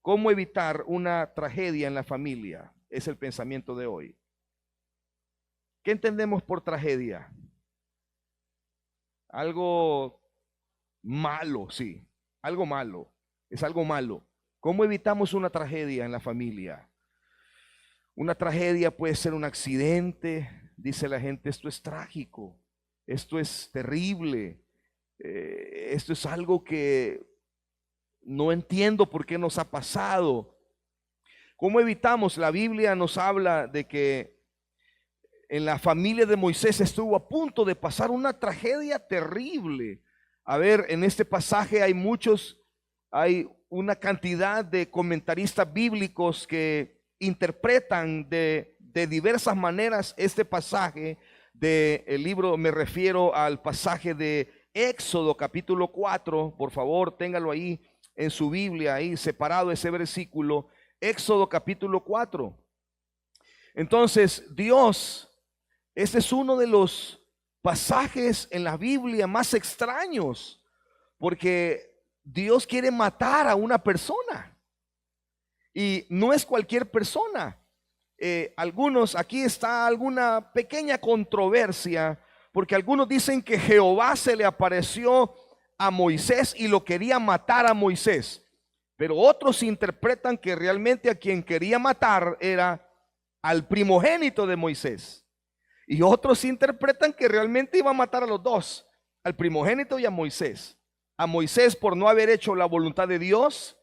¿Cómo evitar una tragedia en la familia? Es el pensamiento de hoy. ¿Qué entendemos por tragedia? Algo malo, sí. Algo malo. Es algo malo. ¿Cómo evitamos una tragedia en la familia? Una tragedia puede ser un accidente. Dice la gente, esto es trágico. Esto es terrible. Esto es algo que no entiendo por qué nos ha pasado. ¿Cómo evitamos? La Biblia nos habla de que en la familia de Moisés estuvo a punto de pasar una tragedia terrible. A ver, en este pasaje hay una cantidad de comentaristas bíblicos que interpretan de diversas maneras este pasaje del libro. Me refiero al pasaje de Éxodo capítulo 4, por favor, téngalo ahí en su Biblia, ahí separado ese versículo, Éxodo capítulo 4. Entonces, este es uno de los pasajes en la Biblia más extraños, porque Dios quiere matar a una persona, y no es cualquier persona. Aquí está alguna pequeña controversia, porque algunos dicen que Jehová se le apareció a Moisés y lo quería matar a Moisés, pero otros interpretan que realmente a quien quería matar era al primogénito de Moisés, y otros interpretan que realmente iba a matar a los dos, al primogénito y a Moisés por no haber hecho la voluntad de Dios,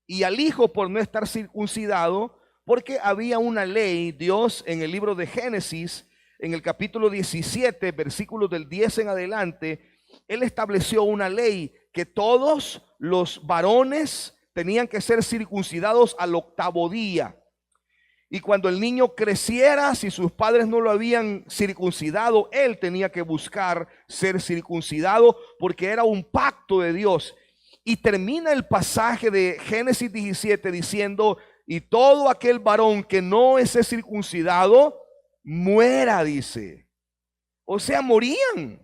y al hijo por no estar circuncidado, porque había una ley. Dios en el libro de Génesis, en el capítulo 17, versículos del 10 en adelante, Él estableció una ley que todos los varones tenían que ser circuncidados al 8º día. Y cuando el niño creciera, si sus padres no lo habían circuncidado, él tenía que buscar ser circuncidado, porque era un pacto de Dios. Y termina el pasaje de Génesis 17 diciendo: y todo aquel varón que no esté circuncidado, muera, dice. O sea, morían.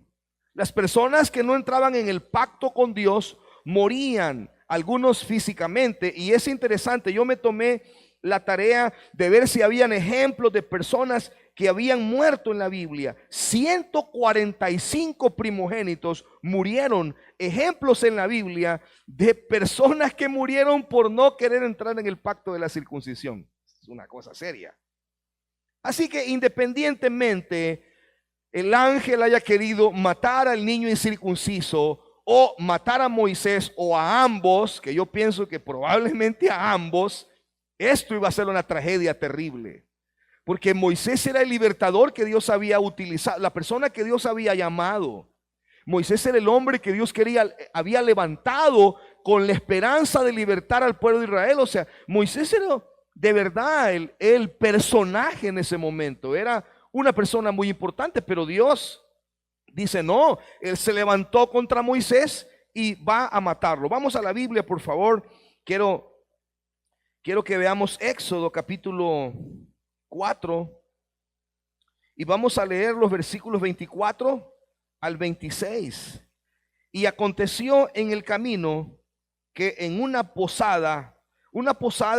Las personas que no entraban en el pacto con Dios morían, algunos físicamente. Y es interesante, yo me tomé la tarea de ver si habían ejemplos de personas que habían muerto en la Biblia. 145 primogénitos murieron, ejemplos en la Biblia de personas que murieron por no querer entrar en el pacto de la circuncisión. Es una cosa seria. Así que independientemente el ángel haya querido matar al niño incircunciso o matar a Moisés, o a ambos, que yo pienso que probablemente a ambos, esto iba a ser una tragedia terrible, porque Moisés era el libertador que Dios había utilizado, la persona que Dios había llamado. Moisés era el hombre que Dios había levantado con la esperanza de libertar al pueblo de Israel. O sea, Moisés era de verdad el personaje en ese momento, era una persona muy importante, pero Dios dice no, él se levantó contra Moisés y va a matarlo. Vamos a la Biblia, por favor. Quiero que veamos Éxodo capítulo 4 y vamos a leer los versículos 24 al 26. Y aconteció en el camino que en una posada,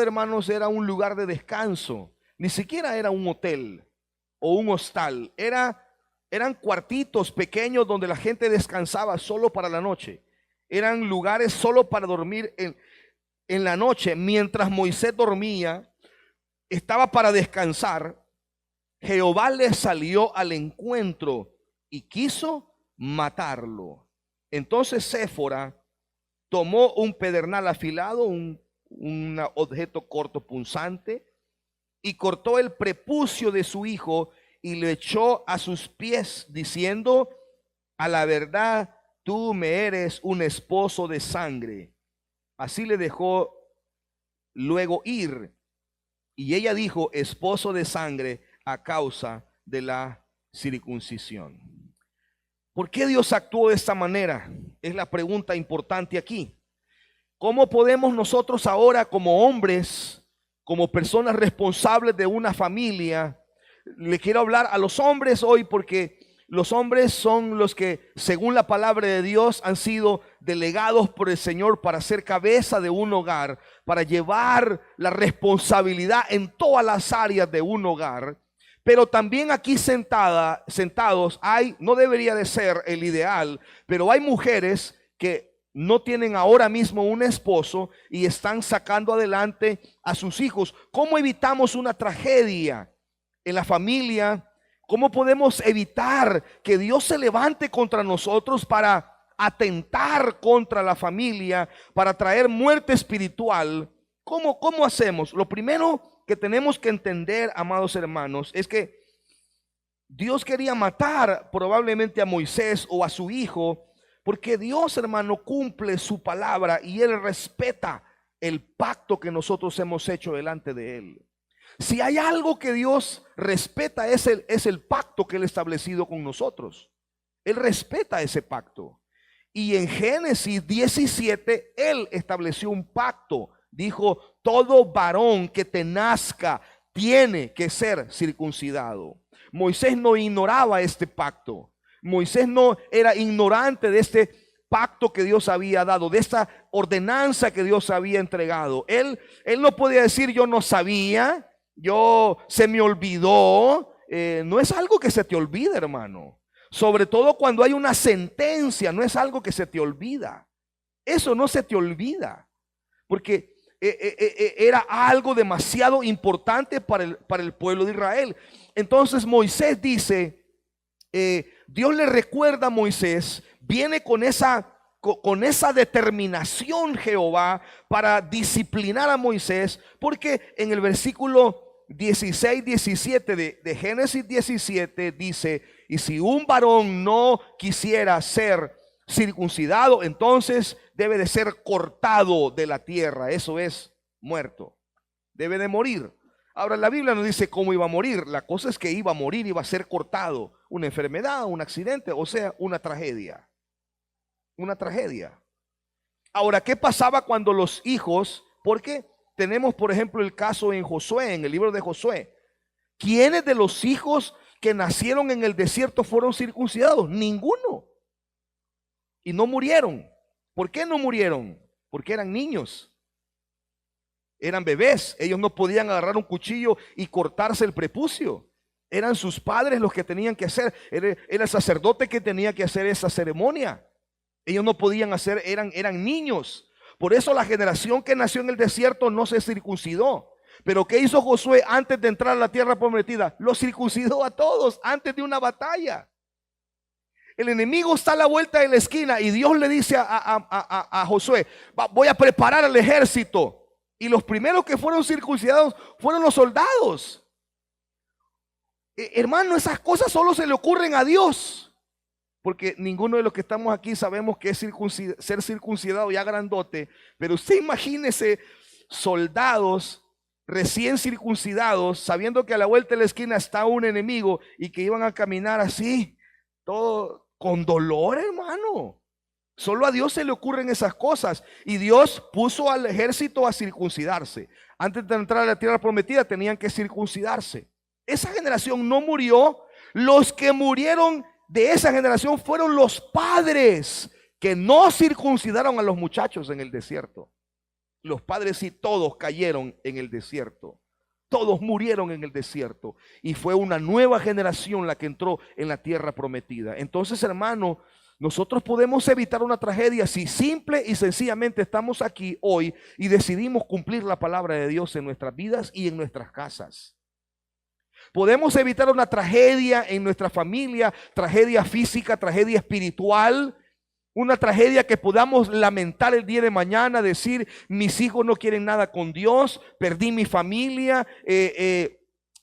hermanos, era un lugar de descanso, ni siquiera era un hotel o un hostal, eran cuartitos pequeños donde la gente descansaba solo para la noche, eran lugares solo para dormir en la noche. Mientras Moisés dormía, estaba para descansar, Jehová le salió al encuentro y quiso matarlo. Entonces Séfora tomó un pedernal afilado, un objeto corto punzante, y cortó el prepucio de su hijo y le echó a sus pies, diciendo: a la verdad, tú me eres un esposo de sangre. Así le dejó luego ir. Y ella dijo: esposo de sangre, a causa de la circuncisión. ¿Por qué Dios actuó de esta manera? Es la pregunta importante aquí. ¿Cómo podemos nosotros ahora, como hombres, como personas responsables de una familia? Le quiero hablar a los hombres hoy, porque Los hombres son los que, según la palabra de Dios, han sido delegados por el Señor para ser cabeza de un hogar, para llevar la responsabilidad en todas las áreas de un hogar. Pero también aquí sentados hay, no debería de ser el ideal, pero hay mujeres que no tienen ahora mismo un esposo y están sacando adelante a sus hijos. ¿Cómo evitamos una tragedia en la familia? ¿Cómo podemos evitar que Dios se levante contra nosotros para atentar contra la familia, para traer muerte espiritual? ¿Cómo hacemos? Lo primero que tenemos que entender, amados hermanos, es que Dios quería matar probablemente a Moisés o a su hijo, porque Dios, hermano, cumple su palabra y Él respeta el pacto que nosotros hemos hecho delante de Él. Si hay algo que Dios respeta es el pacto que Él ha establecido con nosotros. Él respeta ese pacto. Y en Génesis 17, Él estableció un pacto. Dijo, todo varón que te nazca tiene que ser circuncidado. Moisés no ignoraba este pacto. Moisés no era ignorante de este pacto que Dios había dado, de esta ordenanza que Dios había entregado. Él no podía decir, yo no sabía, se me olvidó. No es algo que se te olvide, hermano. Sobre todo cuando hay una sentencia, no es algo que se te olvida. Eso no se te olvida, porque era algo demasiado importante para el pueblo de Israel. Entonces Moisés dice, Dios le recuerda a Moisés, viene con esa determinación Jehová para disciplinar a Moisés, porque en el versículo 16, 17 de Génesis 17 dice, y si un varón no quisiera ser circuncidado, entonces debe de ser cortado de la tierra, eso es, muerto, debe de morir. Ahora la Biblia no dice cómo iba a morir, la cosa es que iba a morir, iba a ser cortado, una enfermedad, un accidente, o sea, una tragedia. Una tragedia. Ahora, ¿qué pasaba cuando los hijos, porque tenemos por ejemplo el caso en Josué, en el libro de Josué, ¿quiénes de los hijos que nacieron en el desierto fueron circuncidados? Ninguno. Y no murieron. ¿Por qué no murieron? Porque eran niños. Eran bebés. Ellos no podían agarrar un cuchillo y cortarse el prepucio. Eran sus padres los que tenían que hacer. Era el sacerdote que tenía que hacer esa ceremonia. Ellos no podían hacer, eran niños. Por eso la generación que nació en el desierto no se circuncidó. Pero ¿qué hizo Josué antes de entrar a la tierra prometida? Los circuncidó a todos antes de una batalla. El enemigo está a la vuelta de la esquina y Dios le dice a Josué, voy a preparar al ejército. Y los primeros que fueron circuncidados fueron los soldados. Hermano, esas cosas solo se le ocurren a Dios. Porque ninguno de los que estamos aquí sabemos que es ser circuncidado ya grandote. Pero usted imagínese soldados recién circuncidados, sabiendo que a la vuelta de la esquina está un enemigo y que iban a caminar así, todo con dolor, hermano. Solo a Dios se le ocurren esas cosas. Y Dios puso al ejército a circuncidarse. Antes de entrar a la tierra prometida tenían que circuncidarse. Esa generación no murió. Los que murieron de esa generación fueron los padres que no circuncidaron a los muchachos en el desierto. Los padres sí, todos cayeron en el desierto. Todos murieron en el desierto. Y fue una nueva generación la que entró en la tierra prometida. Entonces, hermano, nosotros podemos evitar una tragedia si simple y sencillamente estamos aquí hoy y decidimos cumplir la palabra de Dios en nuestras vidas y en nuestras casas. Podemos evitar una tragedia en nuestra familia, tragedia física, tragedia espiritual, una tragedia que podamos lamentar el día de mañana, decir, mis hijos no quieren nada con Dios, perdí mi familia,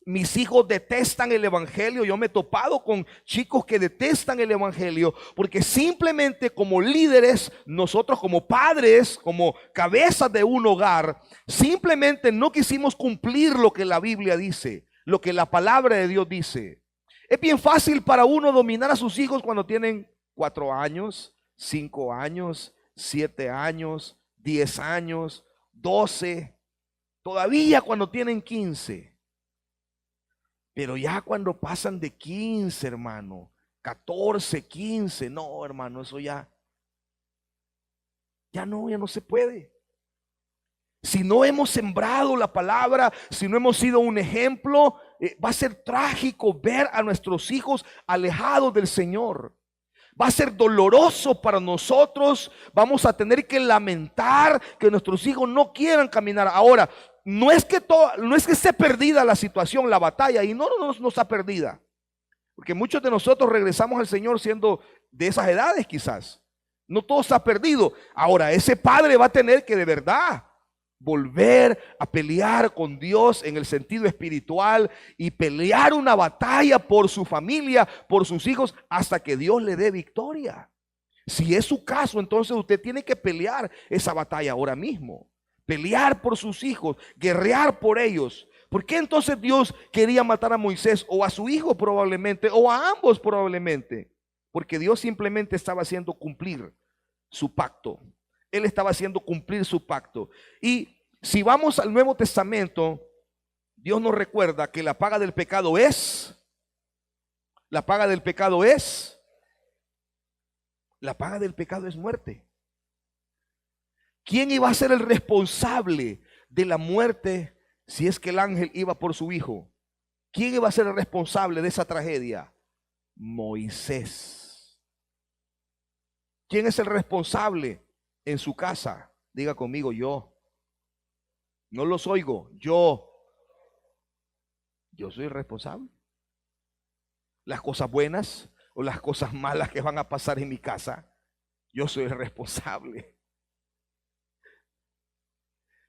mis hijos detestan el evangelio. Yo me he topado con chicos que detestan el evangelio porque simplemente como líderes, nosotros como padres, como cabezas de un hogar, simplemente no quisimos cumplir lo que la Biblia dice, lo que la palabra de Dios dice. Es bien fácil para uno dominar a sus hijos cuando tienen 4 años, 5 años, 7 años, 10 años, 12, todavía cuando tienen 15. Pero ya cuando pasan de 15, hermano, 14, 15. No, hermano, eso ya no se puede. Si no hemos sembrado la palabra, si no hemos sido un ejemplo, va a ser trágico ver a nuestros hijos alejados del Señor. Va a ser doloroso para nosotros. Vamos a tener que lamentar que nuestros hijos no quieran caminar. Ahora, no es que esté perdida la situación, la batalla, y no está perdida. Porque muchos de nosotros regresamos al Señor siendo de esas edades quizás. No todo está perdido. Ahora, ese padre va a tener que de verdad volver a pelear con Dios en el sentido espiritual y pelear una batalla por su familia, por sus hijos, hasta que Dios le dé victoria. Si es su caso, entonces usted tiene que pelear esa batalla ahora mismo. Pelear por sus hijos, guerrear por ellos. ¿Por qué entonces Dios quería matar a Moisés o a su hijo probablemente o a ambos probablemente? Porque Dios simplemente estaba haciendo cumplir su pacto. Él estaba haciendo cumplir su pacto. Y si vamos al Nuevo Testamento, Dios nos recuerda que la paga del pecado es muerte. ¿Quién iba a ser el responsable de la muerte si es que el ángel iba por su hijo? ¿Quién iba a ser el responsable de esa tragedia? Moisés. ¿Quién es el responsable en su casa? Diga conmigo, yo. No los oigo, yo soy el responsable. Las cosas buenas o las cosas malas que van a pasar en mi casa, yo soy el responsable.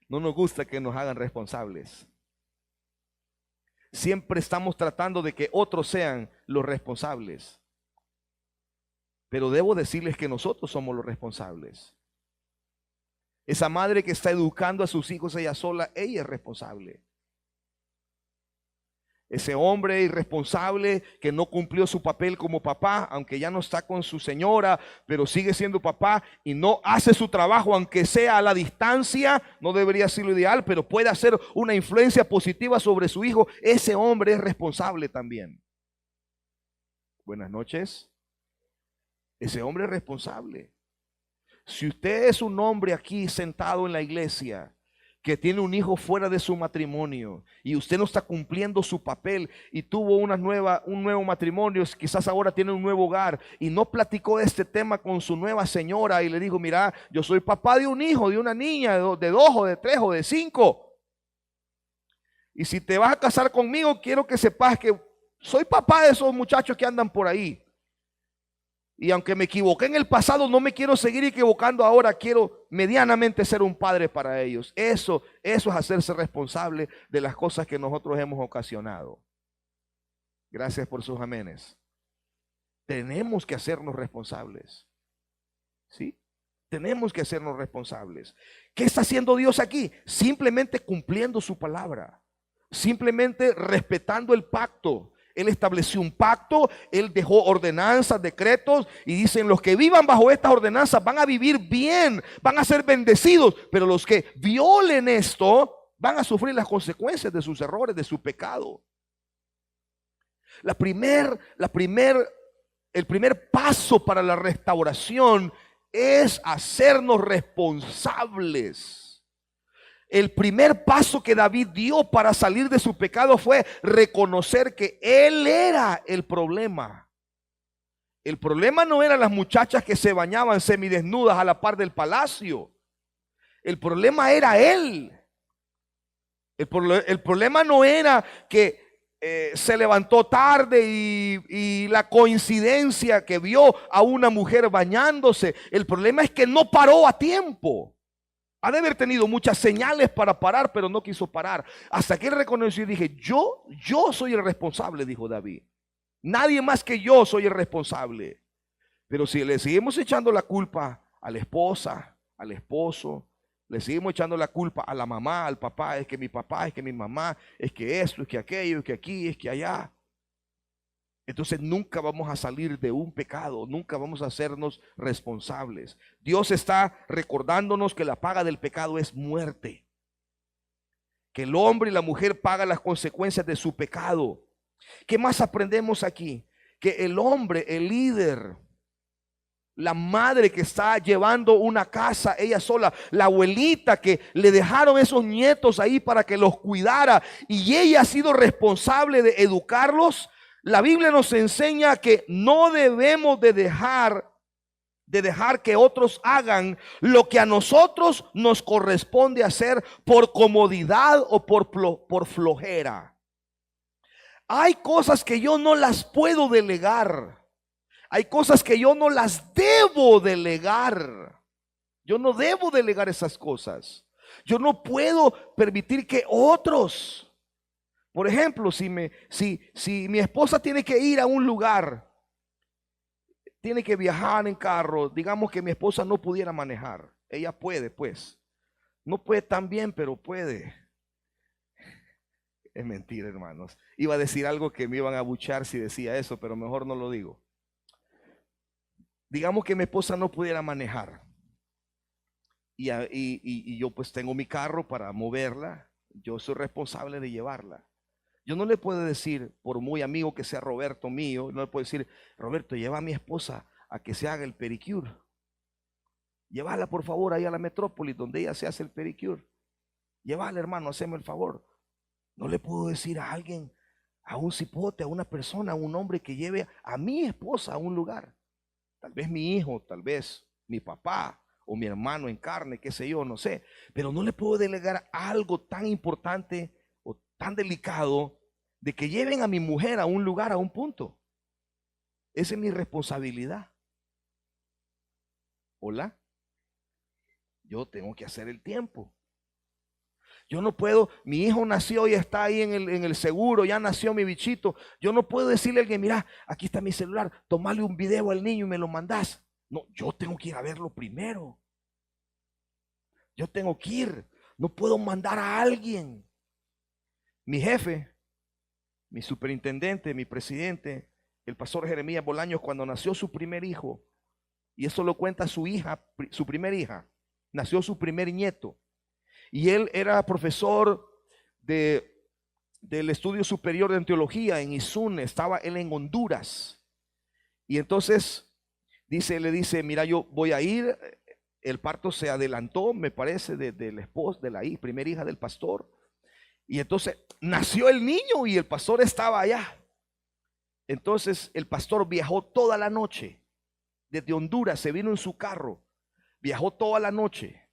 No nos gusta que nos hagan responsables. Siempre estamos tratando de que otros sean los responsables. Pero debo decirles que nosotros somos los responsables. Esa madre que está educando a sus hijos ella sola, ella es responsable. Ese hombre irresponsable que no cumplió su papel como papá, aunque ya no está con su señora, pero sigue siendo papá y no hace su trabajo, aunque sea a la distancia, no debería ser lo ideal, pero puede hacer una influencia positiva sobre su hijo. Ese hombre es responsable también. Buenas noches. Ese hombre es responsable. Si usted es un hombre aquí sentado en la iglesia que tiene un hijo fuera de su matrimonio y usted no está cumpliendo su papel y tuvo un nuevo matrimonio, quizás ahora tiene un nuevo hogar y no platicó este tema con su nueva señora y le dijo, mira, yo soy papá de un hijo, de una niña, de 2 o de 3 o de 5. Y si te vas a casar conmigo, quiero que sepas que soy papá de esos muchachos que andan por ahí. Y aunque me equivoqué en el pasado, no me quiero seguir equivocando ahora. Quiero medianamente ser un padre para ellos. Eso es hacerse responsable de las cosas que nosotros hemos ocasionado. Gracias por sus amenes. Tenemos que hacernos responsables. ¿Sí? Tenemos que hacernos responsables. ¿Qué está haciendo Dios aquí? Simplemente cumpliendo su palabra. Simplemente respetando el pacto. Él estableció un pacto, Él dejó ordenanzas, decretos y dicen los que vivan bajo estas ordenanzas van a vivir bien, van a ser bendecidos, pero los que violen esto van a sufrir las consecuencias de sus errores, de su pecado. El primer paso para la restauración es hacernos responsables. El primer paso que David dio para salir de su pecado fue reconocer que él era el problema. El problema no eran las muchachas que se bañaban semidesnudas a la par del palacio. El problema era él. El problema no era que se levantó tarde y la coincidencia que vio a una mujer bañándose. El problema es que no paró a tiempo. Ha de haber tenido muchas señales para parar, pero no quiso parar. Hasta que él reconoció y dije, yo soy el responsable, dijo David. Nadie más que yo soy el responsable. Pero si le seguimos echando la culpa a la esposa, al esposo, le seguimos echando la culpa a la mamá, al papá, es que mi papá, es que mi mamá, es que esto, es que aquello, es que aquí, es que allá. Entonces nunca vamos a salir de un pecado, nunca vamos a hacernos responsables. Dios está recordándonos que la paga del pecado es muerte. Que el hombre y la mujer pagan las consecuencias de su pecado. ¿Qué más aprendemos aquí? que el hombre, el líder, la madre que está llevando una casa ella sola, la abuelita que le dejaron esos nietos ahí para que los cuidara y ella ha sido responsable de educarlos. La Biblia nos enseña que no debemos de dejar que otros hagan lo que a nosotros nos corresponde hacer por comodidad o por flojera. Hay cosas que yo no las puedo delegar. Hay cosas que yo no las debo delegar. Yo no debo delegar esas cosas. Yo no puedo permitir que otros, por ejemplo, si mi esposa tiene que ir a un lugar, tiene que viajar en carro, digamos que mi esposa no pudiera manejar. Ella puede, pues. No puede tan bien, pero puede. Es mentira, hermanos. Iba a decir algo que me iban a abuchar si decía eso, pero mejor no lo digo. Digamos que mi esposa no pudiera manejar y yo pues tengo mi carro para moverla. Yo soy responsable de llevarla. Yo no le puedo decir, por muy amigo que sea Roberto mío, no le puedo decir, Roberto, lleva a mi esposa a que se haga el pedicure. Llévala por favor ahí a la metrópoli donde ella se hace el pedicure. Llévala, hermano, haceme el favor. No le puedo decir a alguien, a un cipote, a una persona, a un hombre que lleve a mi esposa a un lugar. Tal vez mi hijo, tal vez mi papá o mi hermano en carne, qué sé yo, no sé. Pero no le puedo delegar algo tan importante o tan delicado de que lleven a mi mujer a un lugar, a un punto. Esa es mi responsabilidad. Hola. Yo tengo que hacer el tiempo. Yo no puedo, mi hijo nació y está ahí en el seguro, ya nació mi bichito. Yo no puedo decirle a alguien, mira, aquí está mi celular, tomale un video al niño y me lo mandás. No, yo tengo que ir a verlo primero. Yo tengo que ir, no puedo mandar a alguien. Mi jefe, mi superintendente, mi presidente, el pastor Jeremías Bolaños, cuando nació su primer hijo, y eso lo cuenta su hija, su primer hija, nació su primer nieto. Y él era profesor del Estudio Superior de Teología en ISUN, estaba él en Honduras. Y entonces le dice, mira, yo voy a ir. El parto se adelantó, me parece, de la esposa, de la primera hija del pastor. Y entonces nació el niño y el pastor estaba allá. Entonces el pastor viajó toda la noche. Desde Honduras se vino en su carro. Viajó toda la noche.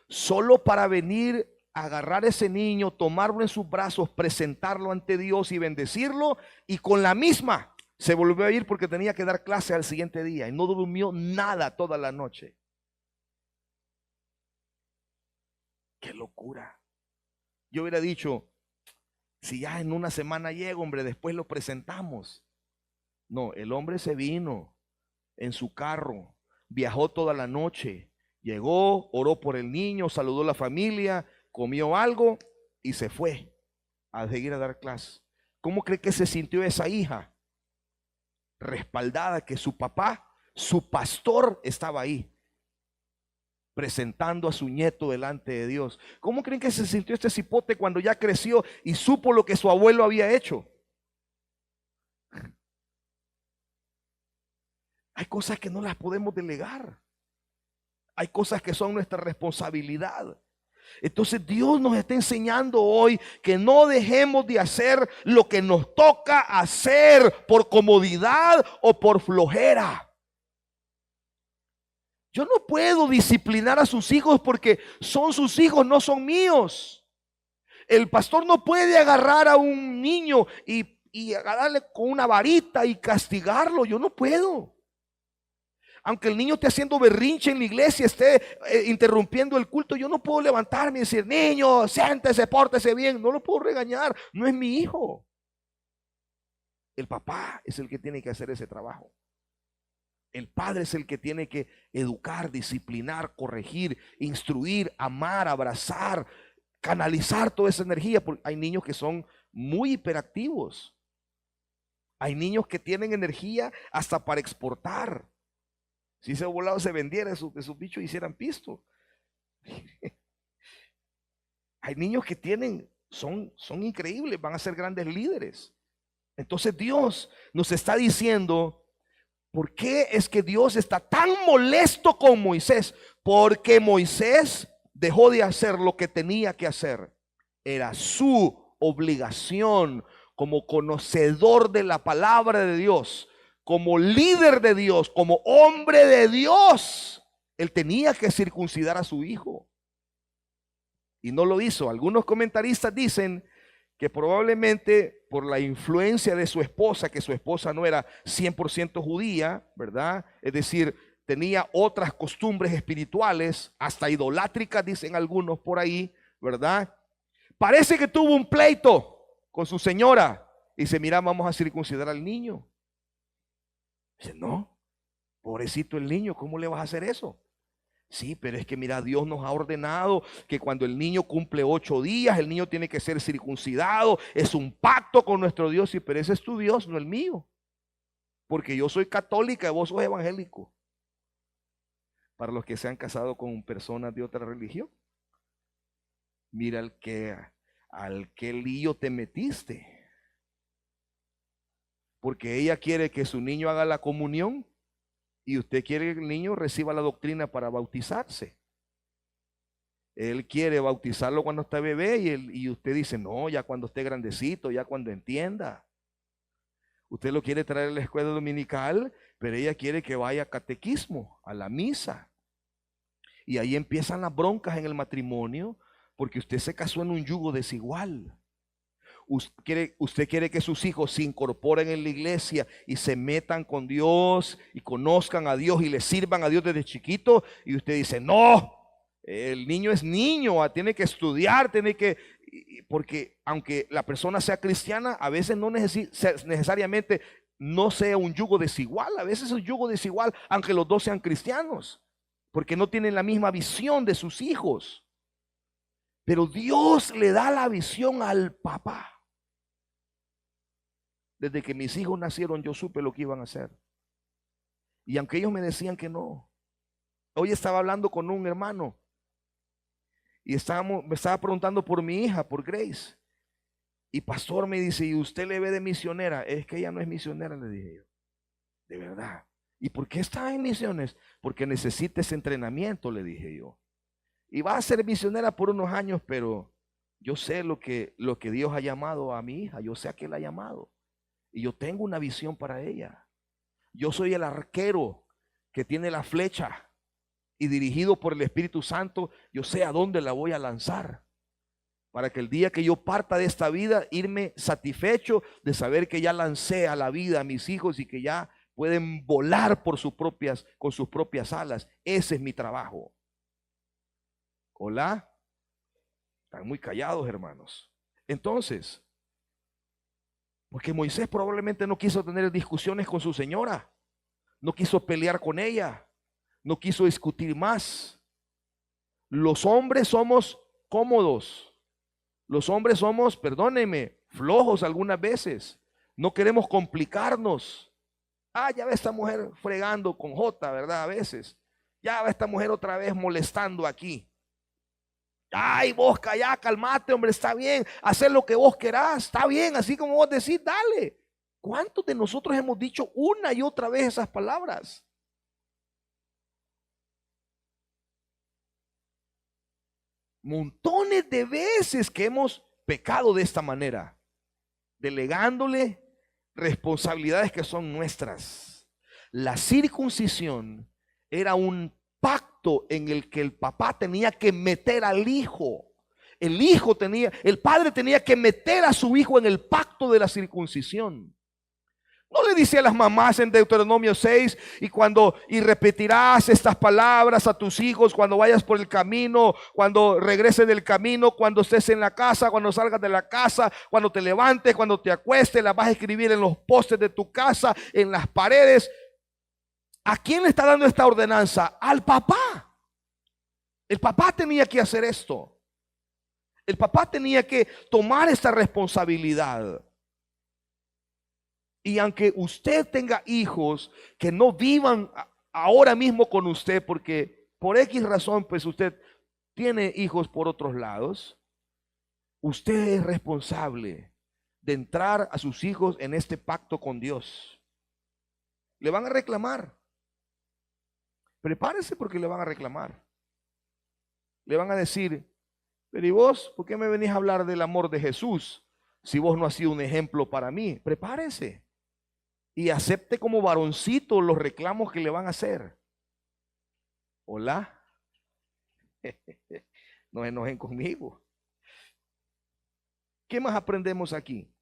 Solo para venir a agarrar ese niño, tomarlo en sus brazos, presentarlo ante Dios y bendecirlo, y con la misma se volvió a ir porque tenía que dar clase al siguiente día y no durmió nada toda la noche. ¡Qué locura! Yo hubiera dicho, si ya en una semana llego, hombre, después lo presentamos. No, el hombre se vino en su carro, viajó toda la noche. Llegó, oró por el niño, saludó a la familia, comió algo y se fue a seguir a dar clases. ¿Cómo cree que se sintió esa hija? Respaldada que su papá, su pastor, estaba ahí, presentando a su nieto delante de Dios. ¿Cómo creen que se sintió este cipote cuando ya creció y supo lo que su abuelo había hecho? Hay cosas que no las podemos delegar. Hay cosas que son nuestra responsabilidad. Entonces Dios nos está enseñando hoy que no dejemos de hacer lo que nos toca hacer por comodidad o por flojera. Yo no puedo disciplinar a sus hijos porque son sus hijos, no son míos. El pastor no puede agarrar a un niño y agarrarle con una varita y castigarlo. Yo no puedo. Aunque el niño esté haciendo berrinche en la iglesia, esté interrumpiendo el culto, yo no puedo levantarme y decir, niño, siéntese, pórtese bien. No lo puedo regañar, no es mi hijo. El papá es el que tiene que hacer ese trabajo. El padre es el que tiene que educar, disciplinar, corregir, instruir, amar, abrazar, canalizar toda esa energía. Porque hay niños que son muy hiperactivos. Hay niños que tienen energía hasta para exportar. Si ese volado se vendiera, esos bichos hicieran pisto. Hay niños que son increíbles, van a ser grandes líderes. Entonces Dios nos está diciendo, ¿por qué es que Dios está tan molesto con Moisés? Porque Moisés dejó de hacer lo que tenía que hacer. Era su obligación como conocedor de la palabra de Dios, como líder de Dios, como hombre de Dios. Él tenía que circuncidar a su hijo y no lo hizo. Algunos comentaristas dicen que probablemente por la influencia de su esposa, que su esposa no era 100% judía, ¿verdad? Es decir, tenía otras costumbres espirituales, hasta idolátricas, dicen algunos por ahí, ¿verdad? Parece que tuvo un pleito con su señora y dice, mira, vamos a circuncidar al niño. Dice, no, pobrecito el niño, ¿cómo le vas a hacer eso? Sí, pero es que mira, Dios nos ha ordenado que cuando el niño cumple 8 días, el niño tiene que ser circuncidado. Es un pacto con nuestro Dios, y pero ese es tu Dios, no el mío. Porque yo soy católica y vos sos evangélico. Para los que se han casado con personas de otra religión, mira al que lío te metiste. Porque ella quiere que su niño haga la comunión y usted quiere que el niño reciba la doctrina para bautizarse. Él quiere bautizarlo cuando está bebé y usted dice, no, ya cuando esté grandecito, ya cuando entienda. Usted lo quiere traer a la escuela dominical, pero ella quiere que vaya a catequismo, a la misa. Y ahí empiezan las broncas en el matrimonio, porque usted se casó en un yugo desigual. Usted quiere que sus hijos se incorporen en la iglesia y se metan con Dios y conozcan a Dios y le sirvan a Dios desde chiquito, y usted dice, no, el niño es niño, tiene que estudiar, porque aunque la persona sea cristiana, a veces no necesariamente no sea un yugo desigual, a veces es un yugo desigual aunque los dos sean cristianos, porque no tienen la misma visión de sus hijos. Pero Dios le da la visión al papá. Desde que mis hijos nacieron, yo supe lo que iban a hacer. Y aunque ellos me decían que no. Hoy estaba hablando con un hermano y me estaba preguntando por mi hija, por Grace. Y pastor me dice, ¿y usted le ve de misionera? Es que ella no es misionera, le dije yo. De verdad. ¿Y por qué está en misiones? Porque necesita ese entrenamiento, le dije yo. Y va a ser misionera por unos años, pero yo sé lo que Dios ha llamado a mi hija. Yo sé a qué la ha llamado. Y yo tengo una visión para ella. Yo soy el arquero que tiene la flecha y dirigido por el Espíritu Santo, yo sé a dónde la voy a lanzar. Para que el día que yo parta de esta vida, irme satisfecho de saber que ya lancé a la vida a mis hijos y que ya pueden volar con sus propias alas. Ese es mi trabajo. Hola. Están muy callados, hermanos. Entonces, porque Moisés probablemente no quiso tener discusiones con su señora, no quiso pelear con ella, no quiso discutir más. Los hombres somos cómodos, los hombres somos, perdónenme, flojos algunas veces, no queremos complicarnos. Ya va esta mujer fregando con J, ¿verdad? A veces, ya va esta mujer otra vez molestando aquí. Ay, vos callá, calmate, hombre, está bien, hacer lo que vos querás, está bien, así como vos decís, dale. ¿Cuántos de nosotros hemos dicho una y otra vez esas palabras? Montones de veces que hemos pecado de esta manera, delegándole responsabilidades que son nuestras. La circuncisión era un pacto en el que el papá tenía que meter al hijo. El padre tenía que meter a su hijo en el pacto de la circuncisión. No le dice a las mamás en Deuteronomio 6, y repetirás estas palabras a tus hijos cuando vayas por el camino, cuando regreses del camino, cuando estés en la casa, cuando salgas de la casa, cuando te levantes, cuando te acuestes, las vas a escribir en los postes de tu casa, en las paredes. ¿A quién le está dando esta ordenanza? Al papá. El papá tenía que hacer esto. El papá tenía que tomar esta responsabilidad. Y aunque usted tenga hijos que no vivan ahora mismo con usted, porque por X razón, pues usted tiene hijos por otros lados, usted es responsable de entrar a sus hijos en este pacto con Dios. Le van a reclamar. Prepárese porque le van a reclamar. Le van a decir, pero ¿y vos por qué me venís a hablar del amor de Jesús si vos no has sido un ejemplo para mí? Prepárese y acepte como varoncito los reclamos que le van a hacer. Hola. No se enojen conmigo. ¿Qué más aprendemos aquí?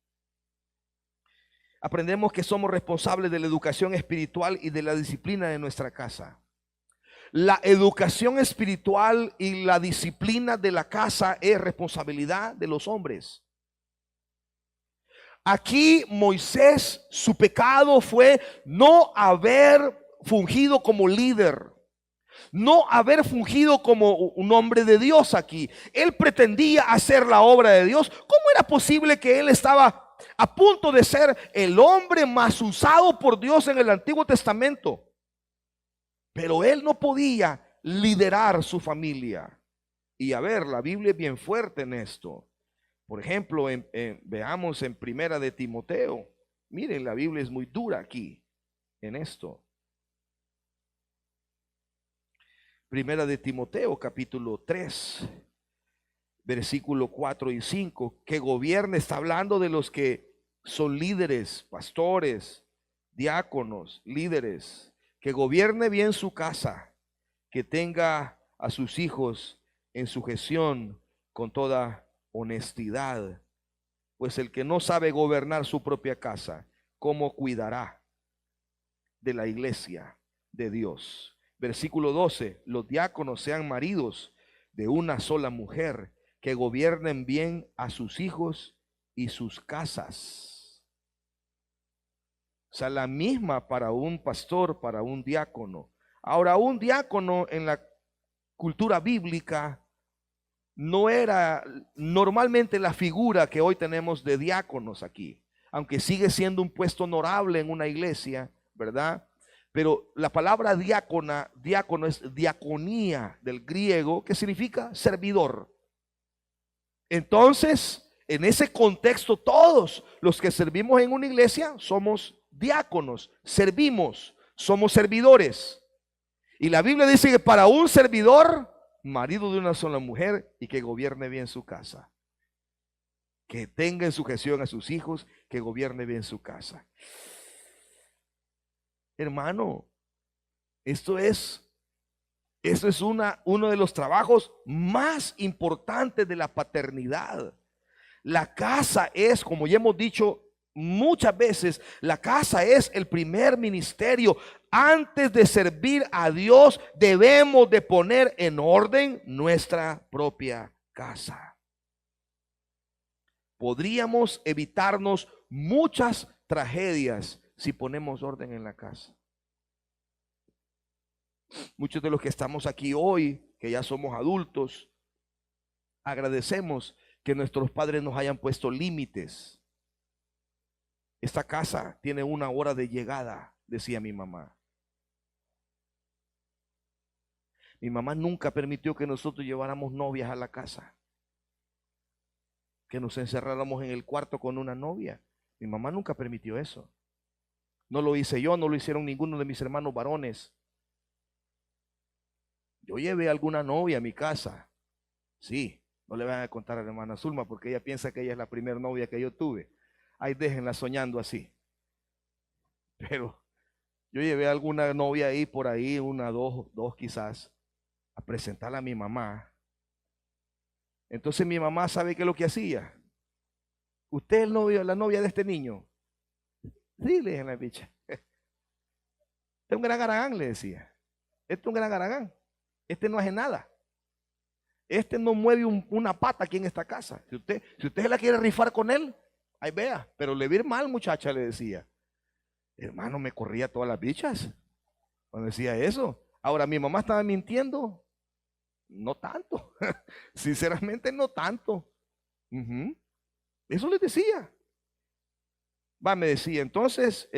Aprendemos que somos responsables de la educación espiritual y de la disciplina de nuestra casa. La educación espiritual y la disciplina de la casa es responsabilidad de los hombres. Aquí Moisés, su pecado fue no haber fungido como líder, no haber fungido como un hombre de Dios aquí. Él pretendía hacer la obra de Dios. ¿Cómo era posible que él estaba a punto de ser el hombre más usado por Dios en el Antiguo Testamento? Pero él no podía liderar su familia. Y a ver, la Biblia es bien fuerte en esto. Por ejemplo, veamos en Primera de Timoteo. Miren, la Biblia es muy dura aquí en esto. Primera de Timoteo, capítulo 3, versículo 4 y 5. Que gobierne, está hablando de los que son líderes, pastores, diáconos, líderes. Que gobierne bien su casa, que tenga a sus hijos en sujeción con toda honestidad. Pues el que no sabe gobernar su propia casa, ¿cómo cuidará de la iglesia de Dios? Versículo 12, los diáconos sean maridos de una sola mujer, que gobiernen bien a sus hijos y sus casas. O sea, la misma para un pastor, para un diácono. Ahora, un diácono en la cultura bíblica no era normalmente la figura que hoy tenemos de diáconos aquí, aunque sigue siendo un puesto honorable en una iglesia, ¿verdad? Pero la palabra diácono es diaconía del griego, que significa servidor. Entonces, en ese contexto, todos los que servimos en una iglesia somos diáconos, servimos, somos servidores. Y la Biblia dice que para un servidor, marido de una sola mujer, y que gobierne bien su casa, que tenga en sujeción a sus hijos, que gobierne bien su casa. Hermano, esto es uno de los trabajos más importantes de la paternidad. La casa es, como ya hemos dicho muchas veces, la casa es el primer ministerio. Antes de servir a Dios, debemos de poner en orden nuestra propia casa. Podríamos evitarnos muchas tragedias si ponemos orden en la casa. Muchos de los que estamos aquí hoy, que ya somos adultos, agradecemos que nuestros padres nos hayan puesto límites. Esta casa tiene una hora de llegada, decía mi mamá. Mi mamá nunca permitió que nosotros lleváramos novias a la casa, que nos encerráramos en el cuarto con una novia. Mi mamá nunca permitió eso. No lo hice yo, no lo hicieron ninguno de mis hermanos varones. Yo llevé alguna novia a mi casa. Sí, no le van a contar a la hermana Zulma porque ella piensa que ella es la primera novia que yo tuve. Ahí déjenla soñando así. Pero yo llevé a alguna novia ahí por ahí, una, dos quizás, a presentarla a mi mamá. Entonces mi mamá sabe qué es lo que hacía. ¿Usted es el novio, la novia de este niño? Sí, le dije a la bicha. Este es un gran aragán, le decía. Este es un gran aragán. Este no hace nada. Este no mueve una pata aquí en esta casa. Si usted se la quiere rifar con él, ahí vea. Pero le vi mal, muchacha, le decía. Hermano, me corría todas las bichas cuando decía eso. Ahora, mi mamá estaba mintiendo. No tanto. Sinceramente, no tanto. Eso les decía. Va, me decía, entonces,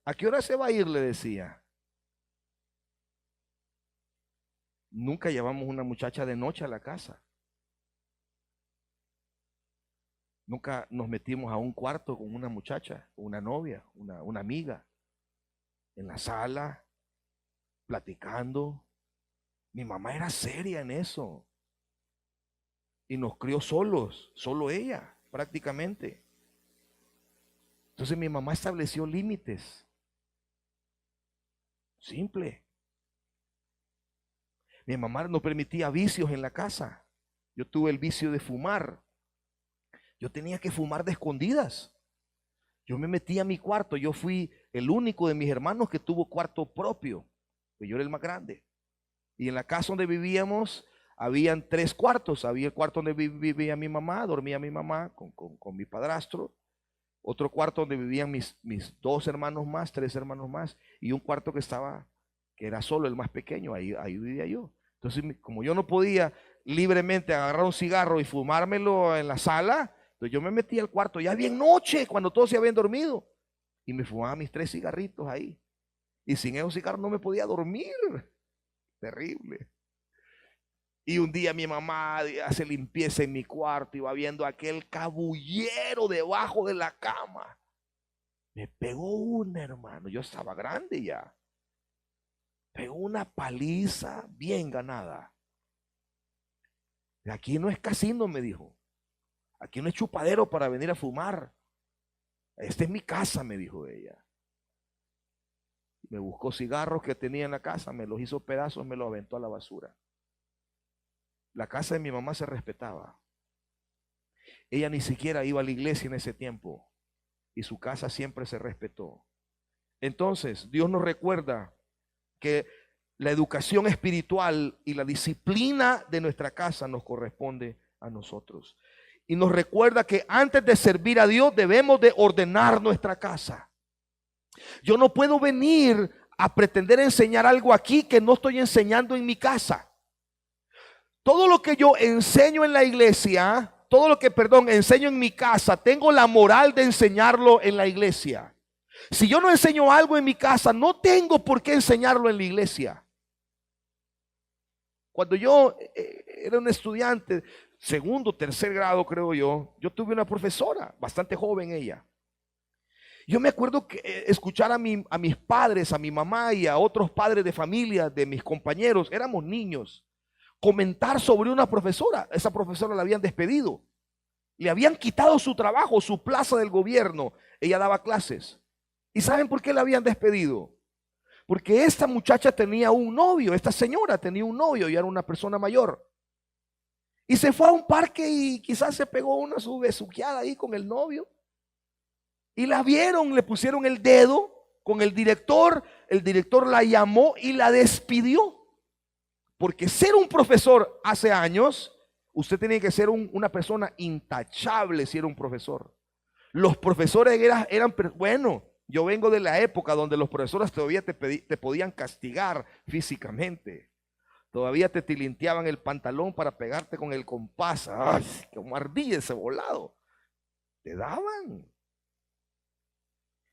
¿a qué hora se va a ir? Le decía. Nunca llevamos una muchacha de noche a la casa. Nunca nos metimos a un cuarto con una muchacha, una novia, una amiga, en la sala, platicando. Mi mamá era seria en eso y nos crió solos, solo ella, prácticamente. Entonces mi mamá estableció límites. Simple. Mi mamá no permitía vicios en la casa. Yo tuve el vicio de fumar. Yo tenía que fumar de escondidas. Yo me metí a mi cuarto. Yo fui el único de mis hermanos que tuvo cuarto propio, pues yo era el más grande. Y en la casa donde vivíamos, habían 3 cuartos. Había el cuarto donde vivía mi mamá, dormía mi mamá con mi padrastro. Otro cuarto donde vivían mis 2 hermanos más, 3 hermanos más. Y un cuarto que era solo el más pequeño, ahí vivía yo. Entonces, como yo no podía libremente agarrar un cigarro y fumármelo en la sala, entonces yo me metí al cuarto ya bien noche, cuando todos se habían dormido. Y me fumaba mis 3 cigarritos ahí. Y sin esos cigarros no me podía dormir. Terrible. Y un día mi mamá hace limpieza en mi cuarto y va viendo aquel cabullero debajo de la cama. Me pegó una, hermano. Yo estaba grande ya. Pegó una paliza bien ganada. Aquí no es casino, me dijo. Aquí no es chupadero para venir a fumar. Esta es mi casa, me dijo ella. Me buscó cigarros que tenía en la casa, me los hizo pedazos, me los aventó a la basura. La casa de mi mamá se respetaba. Ella ni siquiera iba a la iglesia en ese tiempo y su casa siempre se respetó. Entonces, Dios nos recuerda que la educación espiritual y la disciplina de nuestra casa nos corresponde a nosotros. Y nos recuerda que antes de servir a Dios debemos de ordenar nuestra casa. Yo no puedo venir a pretender enseñar algo aquí que no estoy enseñando en mi casa. Todo lo que yo enseño en la iglesia, todo lo que, enseño en mi casa, tengo la moral de enseñarlo en la iglesia. Si yo no enseño algo en mi casa, no tengo por qué enseñarlo en la iglesia. Cuando yo era un estudiante, 2º, 3er grado creo yo tuve una profesora, bastante joven ella. Yo me acuerdo que escuchar a mis padres, a mi mamá y a otros padres de familia, de mis compañeros, éramos niños, comentar sobre una profesora. Esa profesora la habían despedido, le habían quitado su trabajo, su plaza del gobierno. Ella daba clases. ¿Y saben por qué la habían despedido? Porque esta muchacha tenía un novio, esta señora tenía un novio y era una persona mayor. Y se fue a un parque y quizás se pegó una su besuqueada ahí con el novio. Y la vieron, le pusieron el dedo con el director la llamó y la despidió. Porque ser un profesor hace años, usted tenía que ser una persona intachable si era un profesor. Los profesores eran bueno, yo vengo de la época donde los profesores todavía te podían castigar físicamente. Todavía te tilinteaban el pantalón para pegarte con el compás. ¡Ay, como ardilla ese volado! Te daban.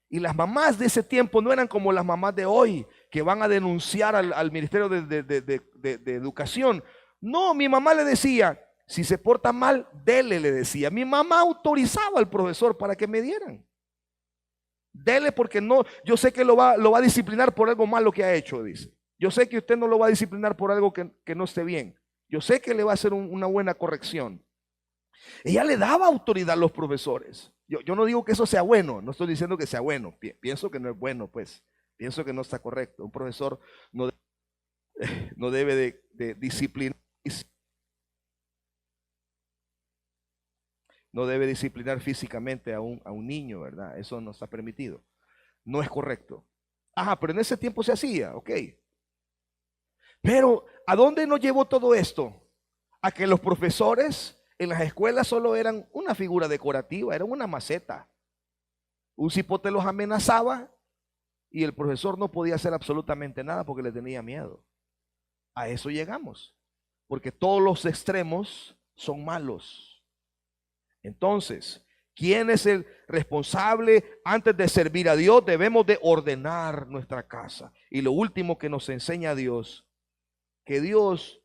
Y las mamás de ese tiempo no eran como las mamás de hoy, que van a denunciar al Ministerio de Educación. No, mi mamá le decía, si se porta mal, dele, le decía. Mi mamá autorizaba al profesor para que me dieran. Dele porque no, yo sé que lo va a disciplinar por algo malo que ha hecho, dice. Yo sé que usted no lo va a disciplinar por algo que no esté bien. Yo sé que le va a hacer una buena corrección. Ella le daba autoridad a los profesores. Yo no digo que eso sea bueno, no estoy diciendo que sea bueno. Pienso que no es bueno, pues. Pienso que no está correcto. Un profesor no debe de disciplinar. No debe disciplinar físicamente a un niño, ¿verdad? Eso no está permitido. No es correcto. Ajá, pero en ese tiempo se hacía, ok. Pero, ¿a dónde nos llevó todo esto? A que los profesores en las escuelas solo eran una figura decorativa, eran una maceta. Un cipote los amenazaba y el profesor no podía hacer absolutamente nada porque le tenía miedo. A eso llegamos, porque todos los extremos son malos. Entonces, ¿quién es el responsable? Antes de servir a Dios, debemos de ordenar nuestra casa. Y lo último que nos enseña Dios, que Dios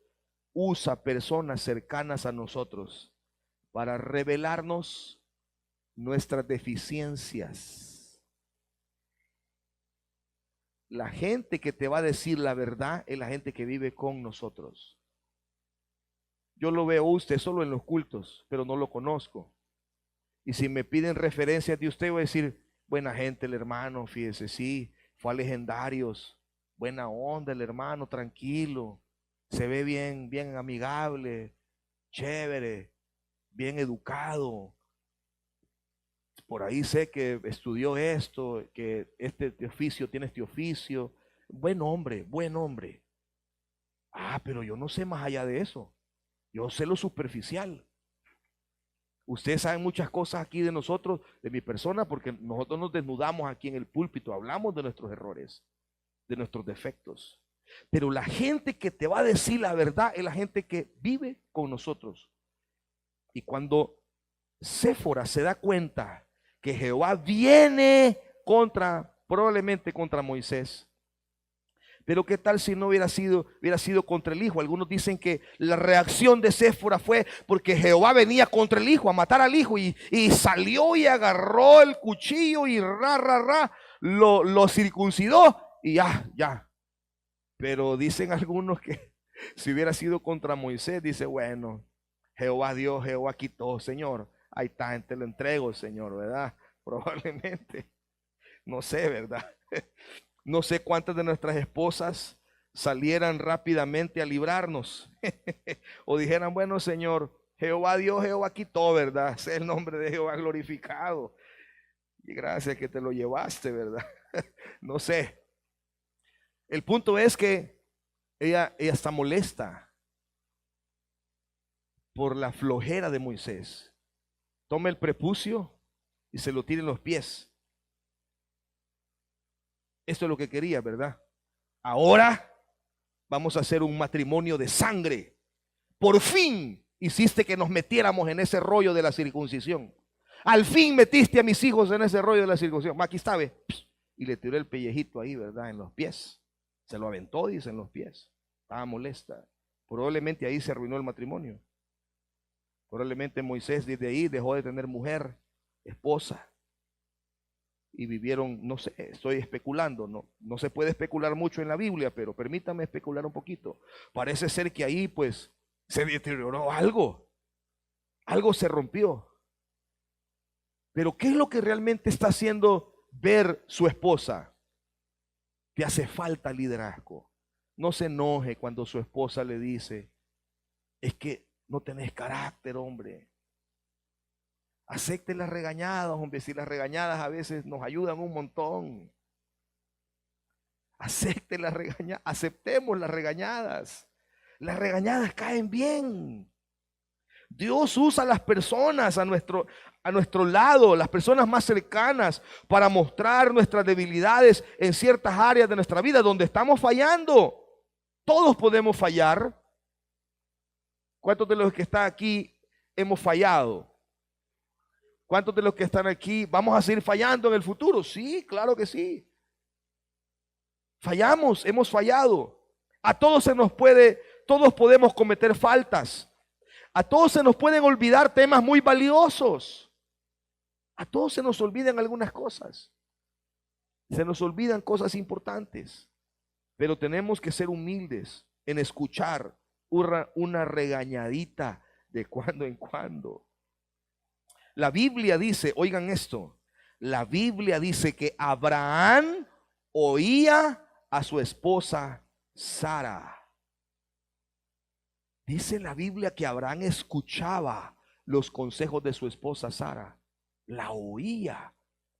usa personas cercanas a nosotros para revelarnos nuestras deficiencias. La gente que te va a decir la verdad es la gente que vive con nosotros. Yo lo veo a usted solo en los cultos, pero no lo conozco. Y si me piden referencias de usted, voy a decir, buena gente el hermano, fíjese, sí, fue a Legendarios, buena onda el hermano, tranquilo, se ve bien, bien amigable, chévere, bien educado. Por ahí sé que estudió esto, que este oficio tiene este oficio. Buen hombre, buen hombre. Ah, pero yo no sé más allá de eso. Yo sé lo superficial. Ustedes saben muchas cosas aquí de nosotros, de mi persona, porque nosotros nos desnudamos aquí en el púlpito, hablamos de nuestros errores, de nuestros defectos. Pero la gente que te va a decir la verdad es la gente que vive con nosotros. Y cuando Séfora se da cuenta que Jehová viene probablemente contra Moisés. Pero qué tal si no hubiera sido contra el hijo. Algunos dicen que la reacción de Séfora fue porque Jehová venía contra el hijo, a matar al hijo, y salió y agarró el cuchillo y lo circuncidó y ya. Pero dicen algunos que si hubiera sido contra Moisés, dice, bueno, Jehová dio, Jehová quitó, Señor, ahí está, te lo entrego, Señor, ¿verdad? Probablemente, no sé, ¿verdad? No sé cuántas de nuestras esposas salieran rápidamente a librarnos o dijeran, bueno, Señor, Jehová dio, Jehová quitó, ¿verdad? Sea el nombre de Jehová glorificado. Y gracias que te lo llevaste, ¿verdad? No sé. El punto es que ella está molesta por la flojera de Moisés. Toma el prepucio y se lo tira en los pies. Esto es lo que quería, ¿verdad? Ahora vamos a hacer un matrimonio de sangre. Por fin hiciste que nos metiéramos en ese rollo de la circuncisión. Al fin metiste a mis hijos en ese rollo de la circuncisión. Aquí está, ve. Y le tiró el pellejito ahí, ¿verdad? En los pies. Se lo aventó, dice, en los pies. Estaba molesta. Probablemente ahí se arruinó el matrimonio. Probablemente Moisés desde ahí dejó de tener mujer, esposa. Y vivieron, no sé, estoy especulando, no se puede especular mucho en la Biblia, pero permítame especular un poquito. Parece ser que ahí pues se deterioró algo se rompió. Pero ¿qué es lo que realmente está haciendo ver su esposa? Te hace falta liderazgo. No se enoje cuando su esposa le dice, es que no tenés carácter, hombre. Acepte las regañadas, hombre, si las regañadas a veces nos ayudan un montón. Acepte las regañadas, aceptemos las regañadas. Las regañadas caen bien. Dios usa a las personas a nuestro lado, las personas más cercanas, para mostrar nuestras debilidades en ciertas áreas de nuestra vida donde estamos fallando. Todos podemos fallar. ¿Cuántos de los que están aquí hemos fallado? ¿Cuántos de los que están aquí vamos a seguir fallando en el futuro? Sí, claro que sí. Fallamos, hemos fallado. A todos todos podemos cometer faltas. A todos se nos pueden olvidar temas muy valiosos. A todos se nos olvidan algunas cosas. Se nos olvidan cosas importantes. Pero tenemos que ser humildes en escuchar una regañadita de cuando en cuando. La Biblia dice, oigan esto, la Biblia dice que Abraham oía a su esposa Sara. Dice la Biblia que Abraham escuchaba los consejos de su esposa Sara. La oía.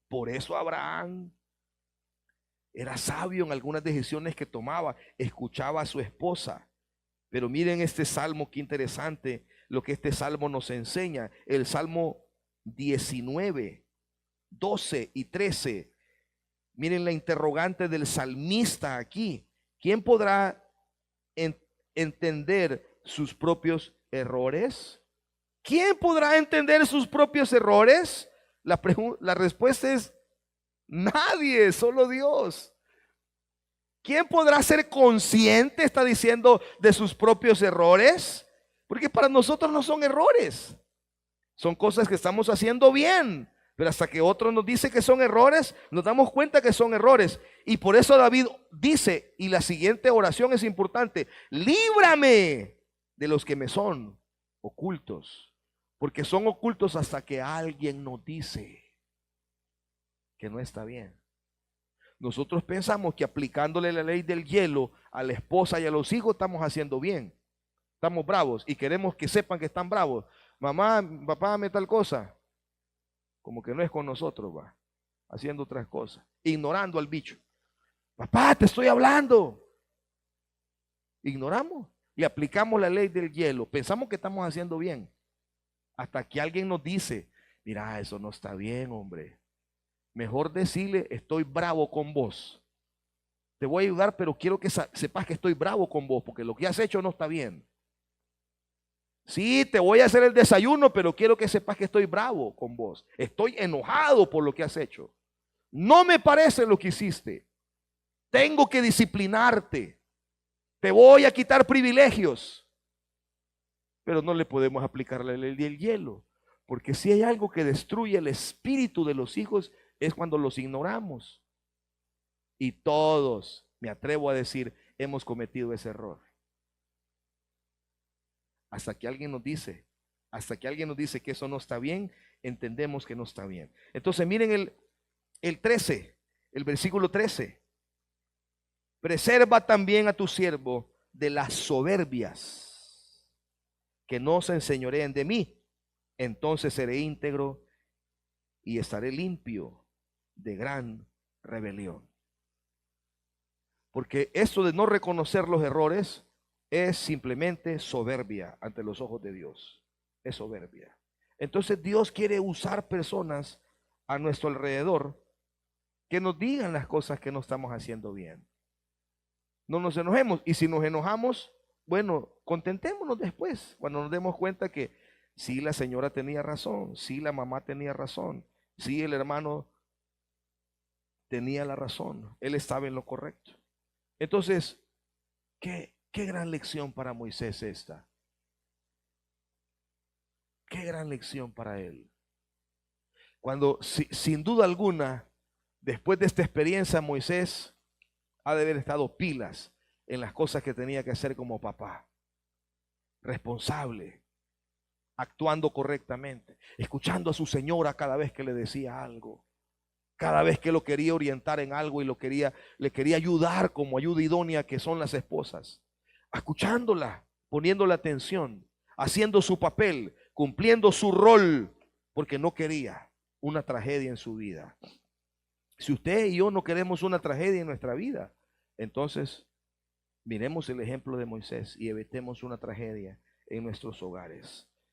Por eso Abraham era sabio en algunas decisiones que tomaba. Escuchaba a su esposa. Pero miren este salmo, qué interesante lo que este salmo nos enseña. El Salmo 19, 12 y 13. Miren la interrogante del salmista aquí. ¿Quién podrá entender sus propios errores? ¿Quién podrá entender sus propios errores? La respuesta es nadie, solo Dios. ¿Quién podrá ser consciente, está diciendo, de sus propios errores? Porque para nosotros no son errores. Son cosas que estamos haciendo bien, Pero hasta que otro nos dice que son errores, nos damos cuenta que son errores. Y por eso David dice, y la siguiente oración es importante: líbrame de los que me son ocultos, porque son ocultos hasta que alguien nos dice que no está bien. Nosotros pensamos que aplicándole la ley del hielo a la esposa y a los hijos estamos haciendo bien. Estamos bravos y queremos que sepan que están bravos. Mamá, papá, dame tal cosa. Como que no es con nosotros, va. Haciendo otras cosas. Ignorando al bicho. Papá, te estoy hablando. Ignoramos y aplicamos la ley del hielo. Pensamos que estamos haciendo bien. Hasta que alguien nos dice, mira, eso no está bien, hombre. Mejor decirle, estoy bravo con vos. Te voy a ayudar, pero quiero que sepas que estoy bravo con vos, porque lo que has hecho no está bien. Sí, te voy a hacer el desayuno, pero quiero que sepas que estoy bravo con vos. Estoy enojado por lo que has hecho. No me parece lo que hiciste. Tengo que disciplinarte. Te voy a quitar privilegios. Pero no le podemos aplicar la ley del hielo, porque si hay algo que destruye el espíritu de los hijos es cuando los ignoramos. Y todos, me atrevo a decir, hemos cometido ese error. Hasta que alguien nos dice que eso no está bien, entendemos que no está bien. Entonces miren el 13, el versículo 13. Preserva también a tu siervo de las soberbias, que no se enseñoreen de mí. Entonces seré íntegro y estaré limpio de gran rebelión. Porque esto de no reconocer los errores es simplemente soberbia ante los ojos de Dios. Es soberbia. Entonces Dios quiere usar personas a nuestro alrededor que nos digan las cosas que no estamos haciendo bien. No nos enojemos. Y si nos enojamos, bueno, contentémonos después, cuando nos demos cuenta que sí, la señora tenía razón, sí, la mamá tenía razón, sí, el hermano tenía la razón, él estaba en lo correcto. Entonces, qué gran lección para Moisés esta. Qué gran lección para él. Cuando, sin duda alguna, después de esta experiencia, Moisés ha de haber estado pilas en las cosas que tenía que hacer como papá. Responsable, actuando correctamente, escuchando a su señora cada vez que le decía algo, cada vez que lo quería orientar en algo y le quería ayudar como ayuda idónea que son las esposas, escuchándola, poniéndole atención, haciendo su papel, cumpliendo su rol, porque no quería una tragedia en su vida. Si usted y yo no queremos una tragedia en nuestra vida, entonces miremos el ejemplo de Moisés y evitemos una tragedia en nuestros hogares.